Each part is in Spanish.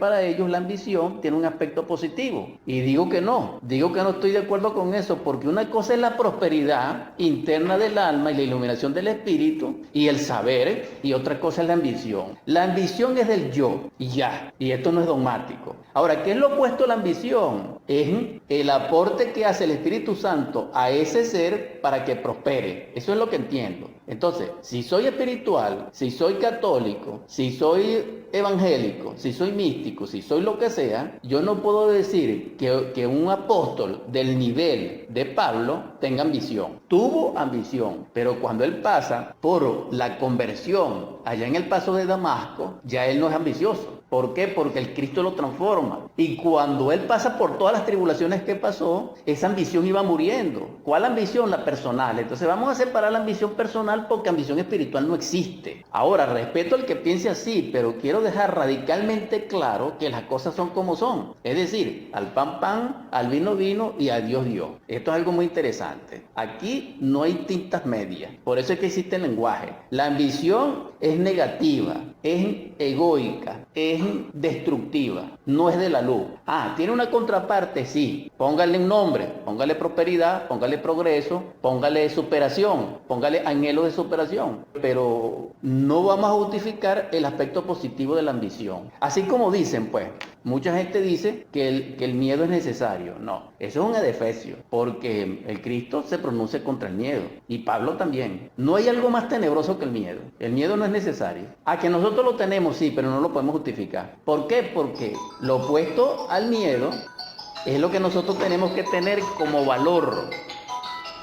Para ellos la ambición tiene un aspecto positivo. Y digo que no estoy de acuerdo con eso, porque una cosa es la prosperidad interna del alma y la iluminación del espíritu y el saber, y otra cosa es la ambición. La ambición es del yo, y ya, y esto no es dogmático. Ahora, ¿qué es lo opuesto a la ambición? Es el aporte que hace el Espíritu Santo a ese ser para que prospere. Eso es lo que entiendo. Entonces, si soy espiritual, si soy católico, si soy evangélico, si soy místico, si soy lo que sea, yo no puedo decir que un apóstol del nivel de Pablo tenga ambición. Tuvo ambición, pero cuando él pasa por la conversión allá en el paso de Damasco, ya él no es ambicioso. ¿Por qué? Porque el Cristo lo transforma. Y cuando él pasa por todas las tribulaciones que pasó, esa ambición iba muriendo. ¿Cuál ambición? La personal. Entonces vamos a separar la ambición personal porque ambición espiritual no existe. Ahora, respeto al que piense así, pero quiero dejar radicalmente claro que las cosas son como son. Es decir, al pan pan, al vino vino y a Dios Dios. Esto es algo muy interesante. Aquí no hay tintas medias. Por eso es que existe el lenguaje. La ambición es negativa, es egoica, es destructiva, no es de la luz. ¿Tiene una contraparte? Sí. Póngale un nombre, póngale prosperidad, póngale progreso, póngale superación, póngale anhelo de superación. Pero no vamos a justificar el aspecto positivo de la ambición. Así como dicen, pues, mucha gente dice que el miedo es necesario. No, eso es un adefesio, porque el Cristo se pronuncia contra el miedo, y Pablo también. No hay algo más tenebroso que el miedo. El miedo no es necesario. Que nosotros lo tenemos, sí, pero no lo podemos justificar. ¿Por qué? Porque lo opuesto al miedo es lo que nosotros tenemos que tener como valor,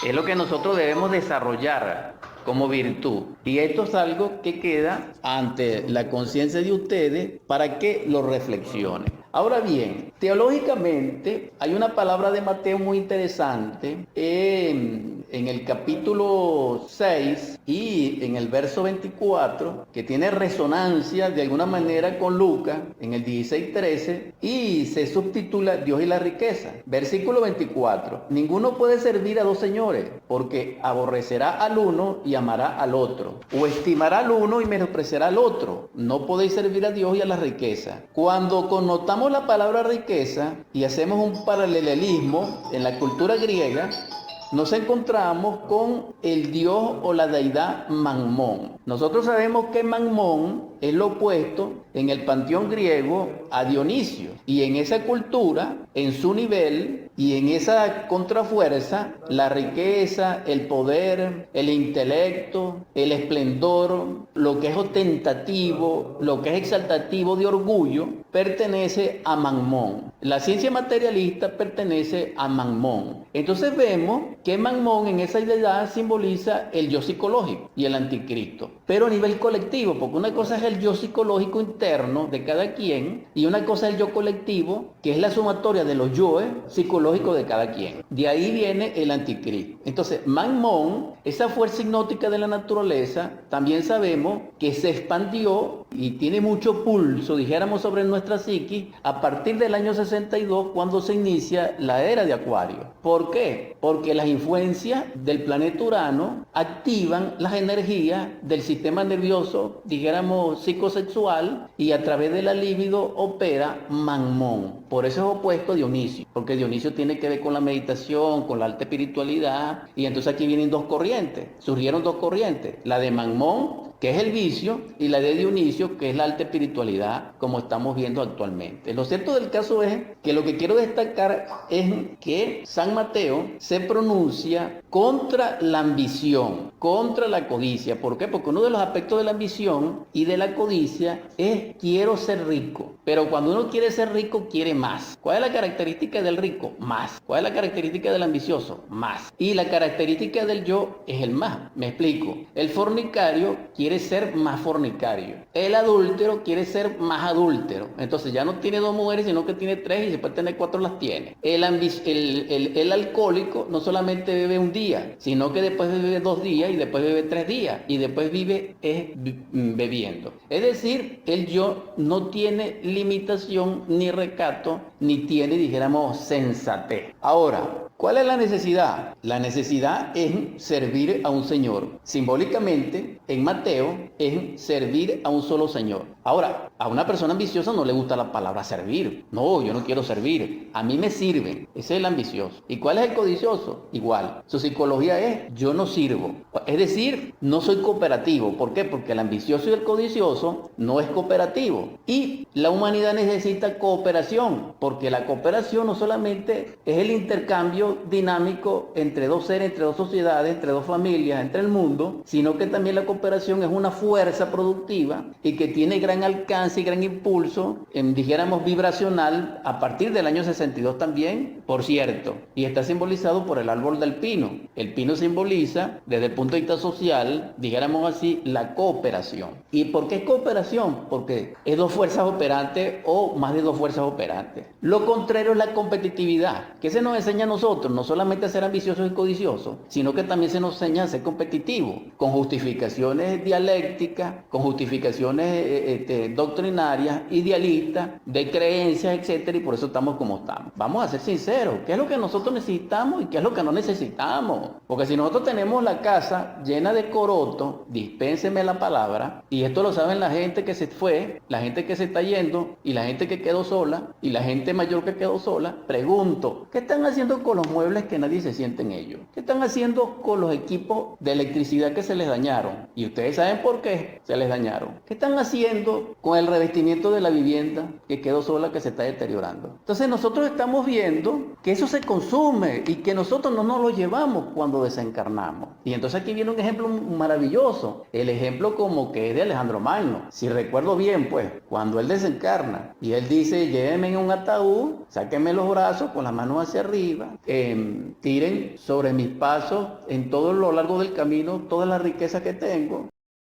es lo que nosotros debemos desarrollar como virtud. Y esto es algo que queda ante la conciencia de ustedes para que lo reflexionen. Ahora bien, teológicamente hay una palabra de Mateo muy interesante en el capítulo 6 y en el verso 24, que tiene resonancia de alguna manera con Lucas en el 16:13, y se subtitula Dios y la riqueza. Versículo 24: ninguno puede servir a dos señores, porque aborrecerá al uno y amará al otro, o estimará al uno y menospreciará al otro. No podéis servir a Dios y a la riqueza. Cuando connotamos la palabra riqueza y hacemos un paralelismo en la cultura griega, nos encontramos con el dios o la deidad Mamón. Nosotros sabemos que Mamón es lo opuesto en el panteón griego a Dionisio. Y en esa cultura, en su nivel y en esa contrafuerza, la riqueza, el poder, el intelecto, el esplendor, lo que es ostentativo, lo que es exaltativo de orgullo, pertenece a Mamón. La ciencia materialista pertenece a Mamón. Entonces vemos que Mamón en esa deidad simboliza el yo psicológico y el anticristo, pero a nivel colectivo, porque una cosa es el yo psicológico interno de cada quien y una cosa es el yo colectivo, que es la sumatoria de los yoes psicológicos de cada quien. De ahí viene el anticristo. Entonces, Mamón, esa fuerza hipnótica de la naturaleza, también sabemos que se expandió y tiene mucho pulso, dijéramos, sobre nuestra psiquis a partir del año 62, cuando se inicia la era de Acuario. ¿Por qué? Porque las influencias del planeta Urano activan las energías del sistema nervioso, dijéramos, psicosexual, y a través de la libido opera Mamón. Por eso es opuesto a Dionisio, porque Dionisio tiene que ver con la meditación, con la alta espiritualidad, y entonces aquí vienen dos corrientes, surgieron dos corrientes, la de Mamón, que es el vicio, y la de Dionisio, que es la alta espiritualidad, como estamos viendo actualmente. Lo cierto del caso es que lo que quiero destacar es que San Mateo se pronuncia contra la ambición, contra la codicia. ¿Por qué? Porque uno de los aspectos de la ambición y de la codicia es quiero ser rico. Pero cuando uno quiere ser rico, quiere más. ¿Cuál es la característica del rico? Más. ¿Cuál es la característica del ambicioso? Más. Y la característica del yo es el más. Me explico. El fornicario quiere ser más fornicario. El adúltero quiere ser más adúltero. Entonces ya no tiene dos mujeres, sino que tiene tres, y si puede tener cuatro las tiene. El alcohólico no solamente bebe un día, sino que después bebe 2 días y después bebe 3 días y después vive bebiendo. Es decir, el yo no tiene limitación ni recato, ni tiene, dijéramos, sensatez. Ahora, ¿cuál es la necesidad? La necesidad es servir a un Señor. Simbólicamente, en Mateo, es servir a un solo Señor. Ahora, a una persona ambiciosa no le gusta la palabra servir. No, yo no quiero servir. A mí me sirven. Ese es el ambicioso. ¿Y cuál es el codicioso? Igual. Su psicología es yo no sirvo. Es decir, no soy cooperativo. ¿Por qué? Porque el ambicioso y el codicioso no es cooperativo. Y la humanidad necesita cooperación, porque la cooperación no solamente es el intercambio dinámico entre dos seres, entre dos sociedades, entre dos familias, entre el mundo, sino que también la cooperación es una fuerza productiva y que tiene gran alcance y gran impulso, dijéramos vibracional, a partir del año 62 también, por cierto, y está simbolizado por el árbol del pino. El pino simboliza, desde el punto de vista social, dijéramos así, la cooperación. ¿Y por qué cooperación? Porque es dos fuerzas operantes o más de dos fuerzas operantes. Lo contrario es la competitividad, que se nos enseña a nosotros, no solamente a ser ambiciosos y codiciosos, sino que también se nos enseña a ser competitivos, con justificaciones dialécticas, con justificaciones doctrinarias, idealistas, de creencias, etcétera, y por eso estamos como estamos. Vamos a ser sinceros, ¿qué es lo que nosotros necesitamos y qué es lo que no necesitamos? Porque si nosotros tenemos la casa llena de corotos, dispénseme la palabra, y esto lo saben la gente que se fue, la gente que se está yendo, y la gente que quedó sola, y la gente mayor que quedó sola, pregunto, ¿qué están haciendo con los muebles que nadie se siente en ellos? ¿Qué están haciendo con los equipos de electricidad que se les dañaron? Y ustedes saben por qué se les dañaron. ¿Qué están haciendo con el revestimiento de la vivienda que quedó sola, que se está deteriorando? Entonces nosotros estamos viendo que eso se consume y que nosotros no nos lo llevamos cuando desencarnamos. Y entonces aquí viene un ejemplo maravilloso, el ejemplo como que es de Alejandro Magno. Si recuerdo bien, pues, cuando él desencarna y él dice, llévenme en un ataúd, sáquenme los brazos con las manos hacia arriba, tiren sobre mis pasos en todo lo largo del camino toda la riqueza que tengo,